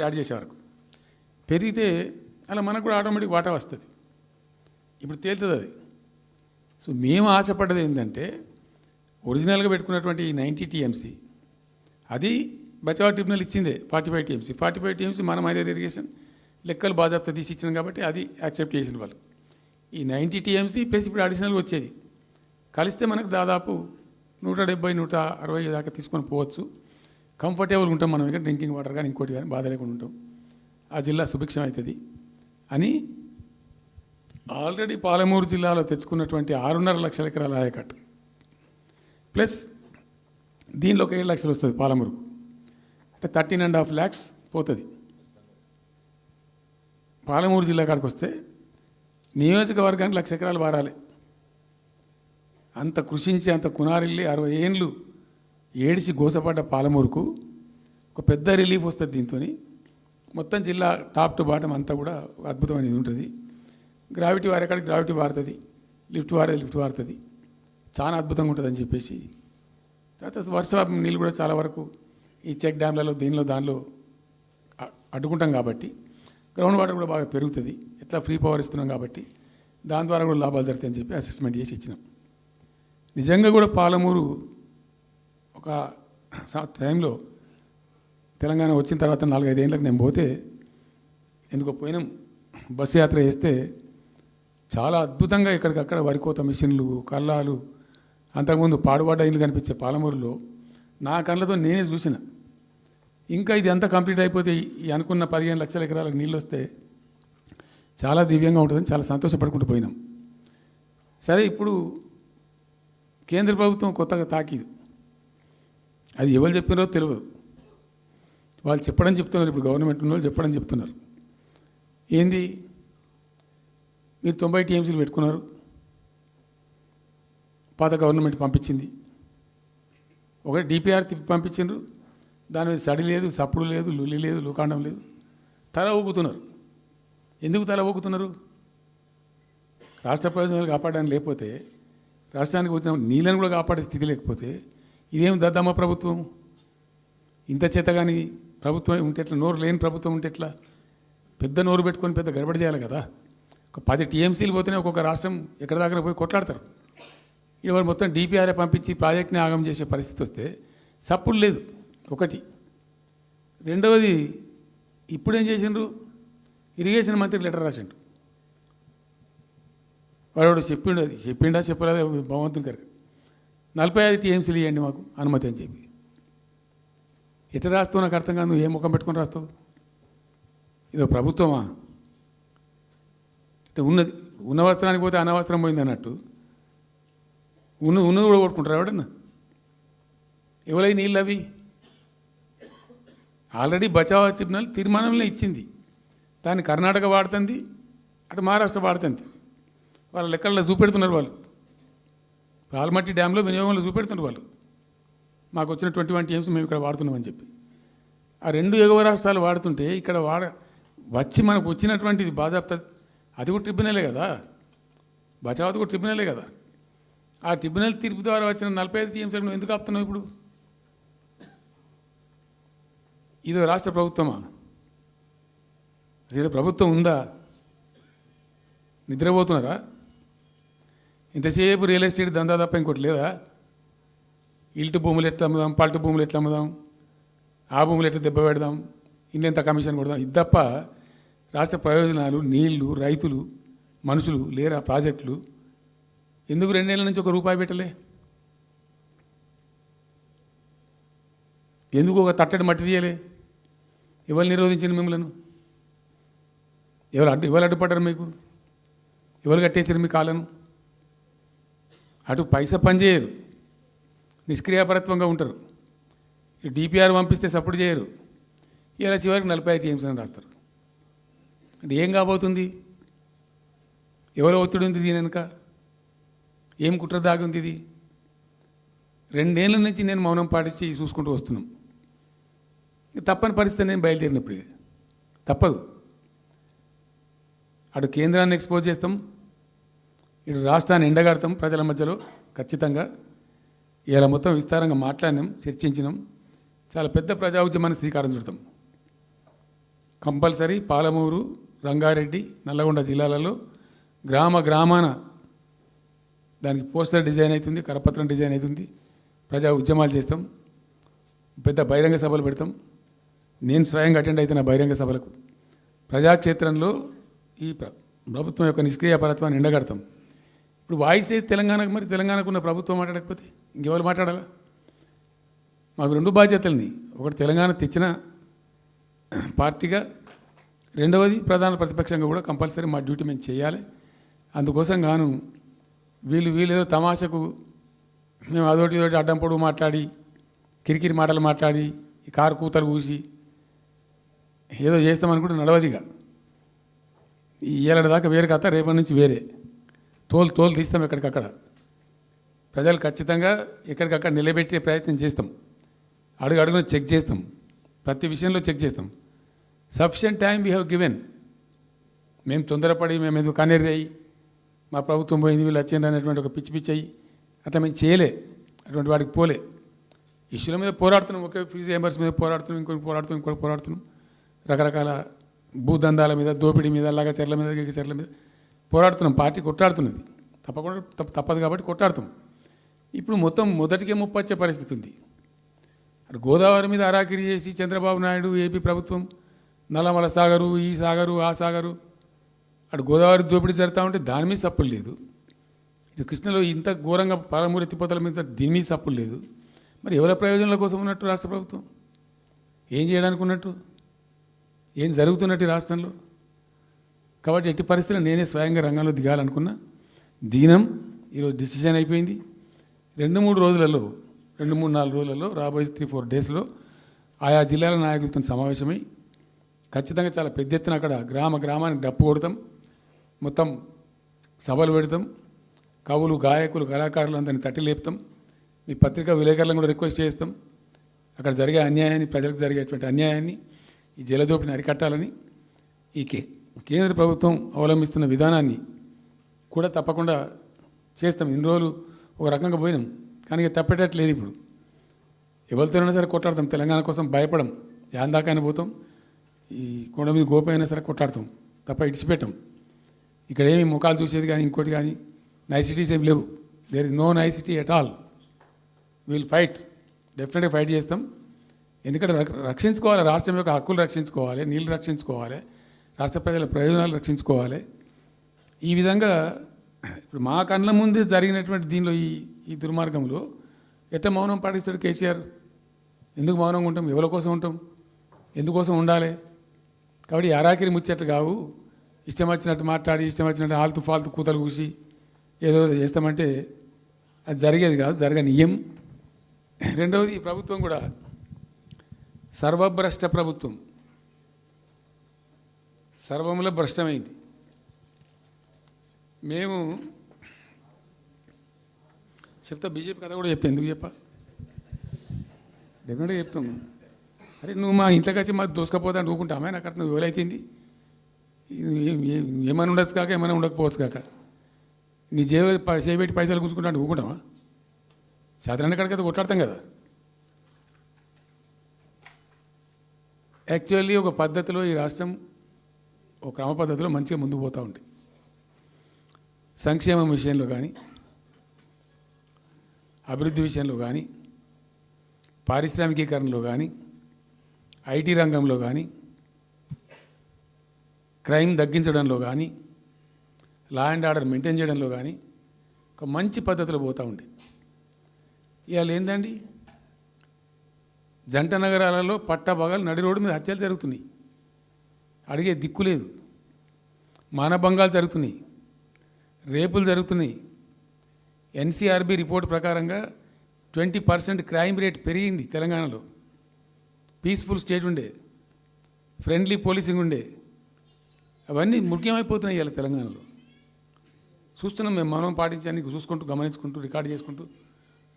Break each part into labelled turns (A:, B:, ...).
A: Add చేసే వరకు పెరిగితే అలా మనకు కూడా ఆటోమేటిక్ వాటా వస్తుంది. ఇప్పుడు తేలుతుంది అది. సో మేము ఆశపడ్డది ఏంటంటే ఒరిజినల్గా పెట్టుకున్నటువంటి ఈ 90 టీఎంసీ అది బచావ్ ట్రిబ్యునల్ ఇచ్చిందే 45 టీఎంసీ. 45 టీఎంసీ మన మైనర్ ఇరిగేషన్ లెక్కలు బాజాప్తా తీసి ఇచ్చినాం కాబట్టి అది యాక్సెప్ట్ చేసిన వాళ్ళు. ఈ 90 టీఎంసీ ప్లస్ ఇప్పుడు అడిషనల్గా వచ్చేది కలిస్తే మనకు దాదాపు 170-160 దాకా తీసుకొని పోవచ్చు. కంఫర్టబుల్గా ఉంటాం మనం. ఇక్కడ డ్రింకింగ్ వాటర్ కానీ ఇంకోటి కానీ బాధ లేకుండా ఉంటాం. ఆ జిల్లా సుభిక్షం అవుతుంది అని ఆల్రెడీ పాలమూరు జిల్లాలో తెచ్చుకున్నటువంటి 6.5 లక్షల ఎకరాల ఆయకట్టు ప్లస్ దీనిలో ఒక 7 లక్షలు వస్తుంది పాలమూరుకు. అంటే 13.5 lakhs పోతుంది. పాలమూరు జిల్లా కాడికి వస్తే నియోజకవర్గానికి 1,00,000 ఎకరాలు వారాలి. అంత కృషించి అంత కునారిల్లి 60 ఏండ్లు ఏడిసి గోసపడ్డ పాలమూరుకు ఒక పెద్ద రిలీఫ్ వస్తుంది. దీంతో మొత్తం జిల్లా టాప్ టు బాటం అంతా కూడా అద్భుతమైనది ఉంటుంది. గ్రావిటీ వారేకాడికి గ్రావిటీ వారుతుంది, లిఫ్ట్ వారుతుంది. చాలా అద్భుతంగా ఉంటుందని చెప్పేసి తర్వాత వర్ష నీళ్ళు కూడా చాలా వరకు ఈ చెక్ డ్యామ్లలో దానిలో అడ్డుకుంటాం కాబట్టి గ్రౌండ్ వాటర్ కూడా బాగా పెరుగుతుంది. ఎట్లా ఫ్రీ పవర్ ఇస్తున్నాం కాబట్టి దాని ద్వారా కూడా లాభాలు జరుగుతాయని చెప్పి అసెస్మెంట్ చేసి ఇచ్చినాం. నిజంగా కూడా పాలమూరు ఒక టైంలో తెలంగాణ వచ్చిన తర్వాత 4-5 ఏళ్ళకి నేను పోతే ఎందుకో పోయినాం బస్సు యాత్ర చేస్తే చాలా అద్భుతంగా ఎక్కడికక్కడ వరికోత మిషన్లు కల్లాలు అంతకుముందు పాడుబడ్డ ఇల్లు కనిపించే పాలమూరులో నా కళ్ళతో నేనే చూసిన. ఇంకా ఇది అంతా కంప్లీట్ అయిపోతే ఈ అనుకున్న 15 లక్షల ఎకరాలకు నీళ్ళు వస్తే చాలా దివ్యంగా ఉంటుందని చాలా సంతోషపడుకుంటూ పోయినాం. సరే, ఇప్పుడు కేంద్ర ప్రభుత్వం కొత్తగా తాకీదు అది ఎవరు చెప్పినారో తెలియదు. వాళ్ళు చెప్తున్నారు. ఇప్పుడు గవర్నమెంట్ ఉన్న వాళ్ళు చెప్పడం చెప్తున్నారు. ఏంది, మీరు 90 టీఎంసీలు పెట్టుకున్నారు, పాత గవర్నమెంట్ పంపించింది. ఒకటి డిపిఆర్ తిప్పి పంపించిండ్రు, దాని మీద సడి లేదు, సప్పుడు లేదు, లులి లేదు, లూకాండం లేదు. తల ఊగుతున్నారు. ఎందుకు తల ఊగుతున్నారు? రాష్ట్ర ప్రయోజనాలు కాపాడడానికి లేకపోతే, రాష్ట్రానికి వచ్చిన నీళ్ళని కూడా కాపాడే స్థితి లేకపోతే ఇదేం దద్దమ్మ ప్రభుత్వం? ఇంత చేత కానీ ప్రభుత్వం ఉంటే ఎట్లా? నోరు లేని ప్రభుత్వం ఉంటే ఎట్లా? పెద్ద నోరు పెట్టుకొని పెద్ద గడబడి చేయాలి కదా. ఒక 10 టీఎంసీలు పోతేనే ఒక్కొక్క రాష్ట్రం ఎక్కడ దగ్గర పోయి కొట్లాడతారు. ఇవాళ మొత్తం డిపిఆర్ఏ పంపించి ప్రాజెక్ట్ని ఆగం చేసే పరిస్థితి వస్తే సప్పుడు లేదు ఒకటి. రెండవది, ఇప్పుడేం చేసిండ్రు, ఇరిగేషన్ మంత్రి లెటర్ రాసిండు. వాడు చెప్పిండా చెప్పలేదా భగవంతుని గారికి 45 టీఎంసీలు ఇవ్వండి మాకు అనుమతి అని చెప్పి. ఎట్లా రాస్తావు నాకు అర్థం కాదు. నువ్వు ఏ ముఖం పెట్టుకొని రాస్తావు? ఇదో ప్రభుత్వమా? ఉన్న వస్త్రానికి పోతే అనవస్త్రం పోయింది అన్నట్టు ఉన్నది కూడా కొట్టుకుంటారు ఎవడన్నా. ఎవరై నీళ్ళు అవి ఆల్రెడీ బచావ్ ట్రిబ్యునల్ తీర్మానంలో ఇచ్చింది. దాన్ని కర్ణాటక వాడుతుంది, అటు మహారాష్ట్ర వాడుతుంది. వాళ్ళ లెక్కల్లో చూపెడుతున్నారు వాళ్ళు. ఆల్మట్టి డ్యాంలో వినియోగంలో చూపెడుతున్నారు వాళ్ళు. మాకు వచ్చిన 21 టీఎంసీ మేము ఇక్కడ వాడుతున్నామని చెప్పి. ఆ 2 ఎగువ రాష్ట్రాలు వాడుతుంటే ఇక్కడ వచ్చి మనకు వచ్చినటువంటిది బాజాప్తా అది కూడా ట్రిబ్యునలే కదా, బచావత్ కూడా ట్రిబ్యునలే కదా. ఆ ట్రిబ్యునల్ తీర్పు ద్వారా వచ్చిన 45 టీఎంసీ నువ్వు ఎందుకు ఆపుతున్నావు? ఇప్పుడు ఇదో రాష్ట్ర ప్రభుత్వమా? అసలు ప్రభుత్వం ఉందా? నిద్రపోతున్నారా? ఇంతసేపు రియల్ ఎస్టేట్ దందా తప్ప ఇంకోటి లేదా? ఇల్టు భూములు ఎట్లా అమ్ముదాం, పల్టు భూములు ఎట్లా అమ్ముదాం, ఆ భూములు ఎట్లా దెబ్బ పెడదాం, ఇంత కమిషన్ కొడదాం, ఇది తప్ప రాష్ట్ర ప్రయోజనాలు, నీళ్లు, రైతులు, మనుషులు లేరా? ప్రాజెక్టులు ఎందుకు 2 ఏళ్ళ నుంచి ₹1 పెట్టలే? ఎందుకు ఒక తట్టడి మట్టి తీయలే? ఎవరు నిరోధించిన మిమ్మల్ని? ఎవరు అడ్డుపడ్డారు మీకు? ఎవరు కట్టేసారు మీ కాళ్ళను? అటు పైసా పనిచేయరు, నిష్క్రియాపరత్వంగా ఉంటారు. డిపిఆర్ పంపిస్తే సపోర్ట్ చేయరు. ఇలా చివరికి 45 టీఎంసీ అని రాస్తారు. అంటే ఏం కాబోతుంది? ఎవరు ఒత్తిడి ఉంది దీని వెనుక? ఏం కుట్ర దాగుంది ఇది? 2 ఏళ్ళ నుంచి నేను మౌనం పాటించి చూసుకుంటూ వస్తున్నాం. తప్పని పరిస్థితి నేను బయలుదేరినప్పుడు తప్పదు. అటు కేంద్రాన్ని ఎక్స్పోజ్ చేస్తాం, ఇటు రాష్ట్రాన్ని ఎండగడతాం ప్రజల మధ్యలో ఖచ్చితంగా. ఇలా మొత్తం విస్తారంగా మాట్లాడినాం, చర్చించినాం. చాలా పెద్ద ప్రజా ఉద్యమానికి శ్రీకారం చుడతాం. కంపల్సరీ పాలమూరు, రంగారెడ్డి, నల్లగొండ జిల్లాలలో గ్రామాన దానికి పోస్టర్ డిజైన్ అవుతుంది, కరపత్రం డిజైన్ అవుతుంది. ప్రజా ఉద్యమాలు చేస్తాం, పెద్ద బహిరంగ సభలు పెడతాం. నేను స్వయంగా అటెండ్ అవుతున్న బహిరంగ సభలకు. ప్రజాక్షేత్రంలో ఈ ప్రభుత్వం యొక్క నిష్క్రియాపరత్వాన్ని ఎండగడతాం. ఇప్పుడు వాయిస్ అయితే తెలంగాణకు, మరి తెలంగాణకు ఉన్న ప్రభుత్వం మాట్లాడకపోతే ఇంకెవరు మాట్లాడాలా? మాకు రెండు బాధ్యతల్ని, ఒకటి తెలంగాణ తెచ్చిన పార్టీగా, రెండవది ప్రధాన ప్రతిపక్షంగా కూడా కంపల్సరీ మా డ్యూటీ మేము చేయాలి. అందుకోసం గాను వీళ్ళు ఏదో తమాషకు మేము అదొకటి ఇదొకటి అడ్డం పొడుగు మాట్లాడి, కిరికిరి మాటలు మాట్లాడి, ఈ కారు కూతలు కూసి ఏదో చేస్తామనుకుంటే నడవదిగా. ఈ ఏళ్ళ దాకా వేరే కథ, రేపటి నుంచి వేరే తోలు తీస్తాం ఎక్కడికక్కడ. ప్రజలు ఖచ్చితంగా ఎక్కడికక్కడ నిలబెట్టే ప్రయత్నం చేస్తాం. అడుగున చెక్ చేస్తాం, ప్రతి విషయంలో చెక్ చేస్తాం. Sufficient time we have given. మేము తొందరపడి మేము ఎందుకు కనేరి అయ్యి మా ప్రభుత్వం పోయింది వీళ్ళు వచ్చింది అనేటువంటి ఒక పిచ్చి అయ్యి అట్లా మేము చేయలే, అటువంటి వాడికి పోలే. ఇష్యూల మీద పోరాడుతున్నాం, ఒకే ఫీజు రియంబర్స్ మీద పోరాడుతున్నాం, ఇంకోటి పోరాడుతున్నాం. రకరకాల భూదందాల మీద, దోపిడీ మీద, చెర్ల మీద పోరాడుతున్నాం. పార్టీ కొట్లాడుతున్నది, తప్పదు కాబట్టి కొట్లాడుతాం. ఇప్పుడు మొత్తం మొదటికే ముప్పొచ్చే పరిస్థితి ఉంది. అటు గోదావరి మీద అరాకిరి చేసి చంద్రబాబు నాయుడు, ఏపీ ప్రభుత్వం నల్లమల సాగరు, ఈ సాగరు, ఆ సాగరు, అటు గోదావరి దోపిడీ జరుగుతూ ఉంటే దాని మీద సప్పులు లేదు. ఇటు కృష్ణలో ఇంత ఘోరంగా పాలమూరు ఎత్తిపోతల మీద దీని మీద సప్పులు లేదు. మరి ఎవరి ప్రయోజనాల కోసం ఉన్నట్టు రాష్ట్ర ప్రభుత్వం? ఏం చేయడానికి ఉన్నట్టు? ఏం జరుగుతున్నట్టు రాష్ట్రంలో? కాబట్టి ఎట్టి పరిస్థితుల్లో నేనే స్వయంగా రంగంలో దిగాలనుకున్నా. దిగినం. ఈరోజు డిసిషన్ అయిపోయింది. 2-3 రోజులలో, 2-3-4 రోజులలో, రాబోయే 3-4 డేస్లో ఆయా జిల్లాల నాయకులతో సమావేశమై ఖచ్చితంగా చాలా పెద్ద ఎత్తున అక్కడ గ్రామానికి డప్పు కొడతాం, మొత్తం సభలు పెడతాం, కవులు, గాయకులు, కళాకారులు అందరినీ తట్టి లేపుతాం. మీ పత్రికా విలేకరులను కూడా రిక్వెస్ట్ చేస్తాం. అక్కడ జరిగే అన్యాయాన్ని, ప్రజలకు జరిగేటువంటి అన్యాయాన్ని, ఈ జలదోపిని అరికట్టాలని ఈ కేంద్ర ప్రభుత్వం అవలంబిస్తున్న విధానాన్ని కూడా తప్పకుండా చేస్తాం. ఇన్ని రోజులు ఒక రకంగా పోయినాం, కానీ ఇక తప్పేటట్లేదు. ఇప్పుడు ఎవరితోనైనా సరే కొట్లాడతాం, తెలంగాణ కోసం భయపడం. యాందాకైనా పోతాం, ఈ కొండ మీద గోప అయినా సరే కొట్లాడతాం, తప్ప ఇడిచిపెట్టాం. ఇక్కడ ఏమి ముఖాలు చూసేది కానీ ఇంకోటి కానీ నైసిటీస్ ఏమి లేవు. There is no nicety at all. Will fight, డెఫినెట్గా ఫైట్ చేస్తాం. ఎందుకంటే రక్షించుకోవాలి, రాష్ట్రం యొక్క హక్కులు రక్షించుకోవాలి, నీళ్ళు రక్షించుకోవాలి, రాష్ట్ర ప్రజల ప్రయోజనాలు రక్షించుకోవాలి. ఈ విధంగా ఇప్పుడు మా కళ్ళ ముందే జరిగినటువంటి దీనిలో ఈ దుర్మార్గంలో ఎట్లా మౌనం పాటిస్తాడు కేసీఆర్? ఎందుకు మౌనంగా ఉంటాం? ఎవరి కోసం ఉంటాం? ఎందుకోసం ఉండాలి? కాబట్టి అరాకిరి ముచ్చట్లు కావు. ఇష్టం వచ్చినట్టు మాట్లాడి, ఇష్టం వచ్చినట్టు ఆల్తు ఫాల్తు కూతలు కూసి ఏదో చేస్తామంటే అది జరిగేది కాదు, జరగనీయం. రెండవది, ఈ ప్రభుత్వం కూడా సర్వభ్రష్ట ప్రభుత్వం, సర్వముల భ్రష్టమైంది. మేము చెప్తా, బీజేపీ కథ కూడా చెప్తా. ఎందుకు చెప్పా? డెఫినెట్గా చెప్తాము. అరే నువ్వు మా ఇంట్లోకి వచ్చి మాకు దోసుకపోతా అని ఊరుకుంటామే? నాకు అర్థం ఎవరైతుంది? ఏమైనా ఉండొచ్చు కాక, ఏమైనా ఉండకపోవచ్చు కాక, నీ చేయబెట్టి పైసలు కూర్చుకుంటా అంటే ఊరుకుంటామా? సాధారణ కాడికైతే కొట్లాడతాం కదా. యాక్చువల్లీ ఒక పద్ధతిలో ఈ రాష్ట్రం ఒక క్రమ పద్ధతిలో మంచిగా ముందుకు పోతూ ఉంది. సంక్షేమం విషయంలో కానీ, అభివృద్ధి విషయంలో కానీ, పారిశ్రామికీకరణలో కానీ, ఐటీ రంగంలో కానీ, క్రైమ్ తగ్గించడంలో కానీ, లా అండ్ ఆర్డర్ మెయింటైన్ చేయడంలో కానీ ఒక మంచి పద్ధతిలో పోతూ ఉంది. ఇవాళ ఏందండి, జంట నగరాలలో పట్టభాగాలు నడి రోడ్డు మీద హత్యలు జరుగుతున్నాయి, అడిగే దిక్కు లేదు. మానభంగాలు జరుగుతున్నాయి, రేపులు జరుగుతున్నాయి. ఎన్సీఆర్బీ రిపోర్ట్ ప్రకారంగా 20% క్రైమ్ రేట్ పెరిగింది తెలంగాణలో. పీస్ఫుల్ స్టేట్ ఉండే, ఫ్రెండ్లీ పోలీసింగ్ ఉండే, అవన్నీ ముఖ్యమైపోతున్నాయి ఇవాళ తెలంగాణలో. చూస్తున్నాం మేము, మనం పాటించడానికి చూసుకుంటూ, గమనించుకుంటూ, రికార్డు చేసుకుంటూ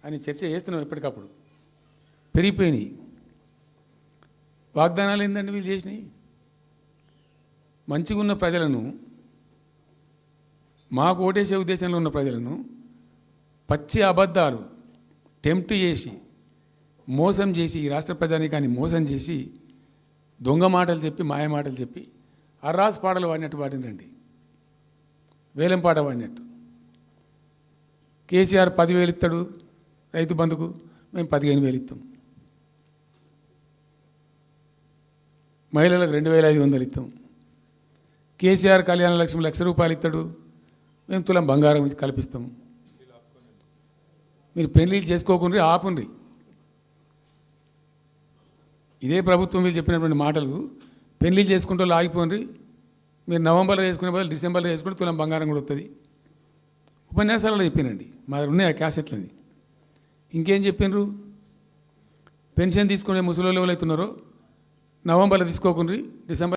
A: అని చర్చ చేస్తున్నాం. ఎప్పటికప్పుడు పెరిగిపోయినాయి. వాగ్దానాలు ఏంటంటే వీళ్ళు చేసినాయి? మంచిగా ఉన్న ప్రజలను, మాకు ఓటేసే ఉద్దేశంలో ఉన్న ప్రజలను పచ్చి అబద్ధాలు టెంప్ట్ చేసి, మోసం చేసి, ఈ రాష్ట్ర ప్రజానీకాన్ని మోసం చేసి దొంగ మాటలు చెప్పి మాయ మాటలు చెప్పి అర్రాస్ పాటలు వాడినట్టు పాడినండి, వేలం పాట వాడినట్టు. కేసీఆర్ 10,000 ఇస్తాడు రైతు బంధుకు, మేము 15,000 ఇస్తాం. మహిళలకు 2,500 ఇస్తాం. కేసీఆర్ కళ్యాణ లక్ష్మి ₹1,00,000 ఇస్తాడు, మేము తులం బంగారం కల్పిస్తాము. మీరు పెళ్లిళ్ళు చేసుకోకుండా ఆపుండ్రి. ఇదే ప్రభుత్వం మీరు చెప్పినటువంటి మాటలు పెళ్లిళ్ళు చేసుకుంటూ ఆగిపోండి. మీరు నవంబర్లో చేసుకునే బదులు డిసెంబర్లో చేసుకుంటే తులం బంగారం కూడా వస్తుంది. ఉపన్యాసాలలో చెప్పినండి, మా దగ్గర ఉన్నాయి ఆ క్యాసెట్లని. ఇంకేం చెప్పినారు? పెన్షన్ తీసుకునే ముసలి వాళ్ళు ఎవరైతున్నారో నవంబర్లో తీసుకోకుండా డిసెంబర్